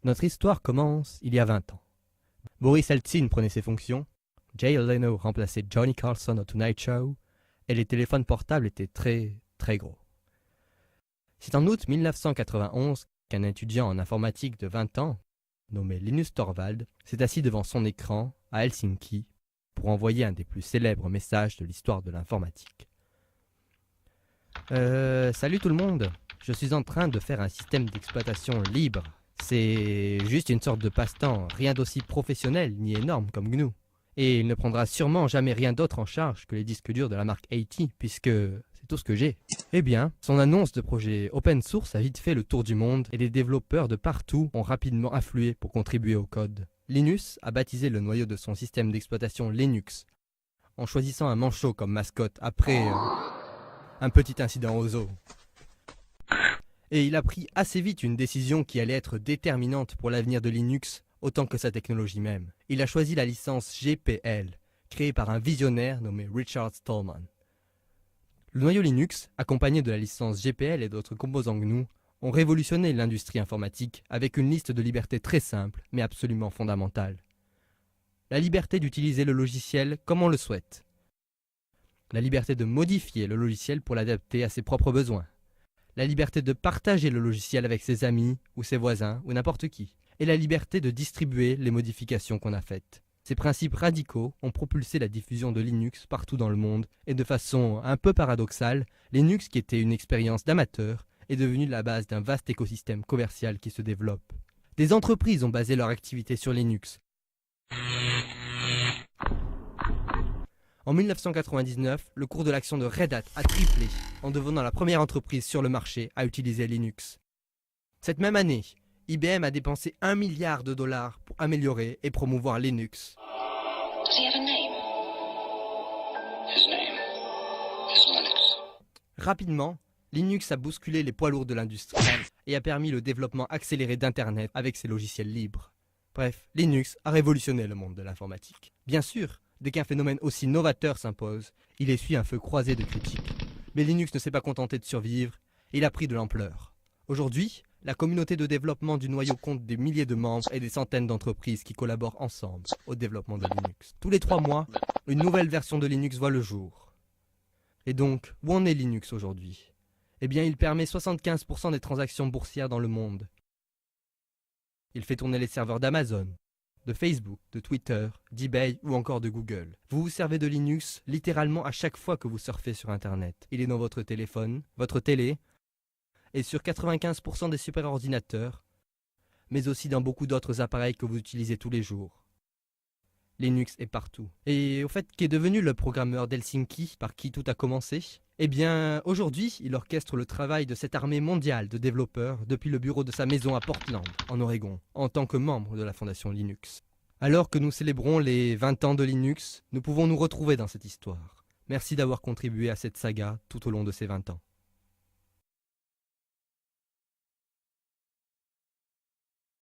Notre histoire commence il y a 20 ans. Boris Eltsine prenait ses fonctions, Jay Leno remplaçait Johnny Carson au Tonight Show, et les téléphones portables étaient très gros. C'est en août 1991 qu'un étudiant en informatique de 20 ans, nommé Linus Torvald, s'est assis devant son écran à Helsinki pour envoyer un des plus célèbres messages de l'histoire de l'informatique. Salut tout le monde, je suis en train de faire un système d'exploitation libre. C'est juste une sorte de passe-temps, rien d'aussi professionnel ni énorme comme GNU. Et il ne prendra sûrement jamais rien d'autre en charge que les disques durs de la marque AT, puisque c'est tout ce que j'ai. Eh bien, son annonce de projet open source a vite fait le tour du monde et les développeurs de partout ont rapidement afflué pour contribuer au code. Linus a baptisé le noyau de son système d'exploitation Linux, en choisissant un manchot comme mascotte après un petit incident au zoo. Et il a pris assez vite une décision qui allait être déterminante pour l'avenir de Linux, autant que sa technologie même. Il a choisi la licence GPL, créée par un visionnaire nommé Richard Stallman. Le noyau Linux, accompagné de la licence GPL et d'autres composants GNU, ont révolutionné l'industrie informatique avec une liste de libertés très simple, mais absolument fondamentale. La liberté d'utiliser le logiciel comme on le souhaite. La liberté de modifier le logiciel pour l'adapter à ses propres besoins. La liberté de partager le logiciel avec ses amis, ou ses voisins, ou n'importe qui. Et la liberté de distribuer les modifications qu'on a faites. Ces principes radicaux ont propulsé la diffusion de Linux partout dans le monde, et de façon un peu paradoxale, Linux, qui était une expérience d'amateur, est devenu la base d'un vaste écosystème commercial qui se développe. Des entreprises ont basé leur activité sur Linux. En 1999, le cours de l'action de Red Hat a triplé, en devenant la première entreprise sur le marché à utiliser Linux. Cette même année, IBM a dépensé $1 milliard pour améliorer et promouvoir Linux. Does he have a name? His name is Linux. Rapidement, Linux a bousculé les poids lourds de l'industrie et a permis le développement accéléré d'Internet avec ses logiciels libres. Bref, Linux a révolutionné le monde de l'informatique. Bien sûr, dès qu'un phénomène aussi novateur s'impose, il essuie un feu croisé de critiques. Mais Linux ne s'est pas contenté de survivre, et il a pris de l'ampleur. Aujourd'hui, la communauté de développement du noyau compte des milliers de membres et des centaines d'entreprises qui collaborent ensemble au développement de Linux. Tous les 3 mois, une nouvelle version de Linux voit le jour. Et donc, où en est Linux aujourd'hui ? Eh bien, il permet 75% des transactions boursières dans le monde. Il fait tourner les serveurs d'Amazon, de Facebook, de Twitter, d'eBay ou encore de Google. Vous vous servez de Linux littéralement à chaque fois que vous surfez sur Internet. Il est dans votre téléphone, votre télé, et sur 95% des superordinateurs, mais aussi dans beaucoup d'autres appareils que vous utilisez tous les jours. Linux est partout. Et au fait, qu'est devenu le programmeur d'Helsinki par qui tout a commencé ? Eh bien, aujourd'hui, il orchestre le travail de cette armée mondiale de développeurs depuis le bureau de sa maison à Portland, en Oregon, en tant que membre de la fondation Linux. Alors que nous célébrons les 20 ans de Linux, nous pouvons nous retrouver dans cette histoire. Merci d'avoir contribué à cette saga tout au long de ces 20 ans.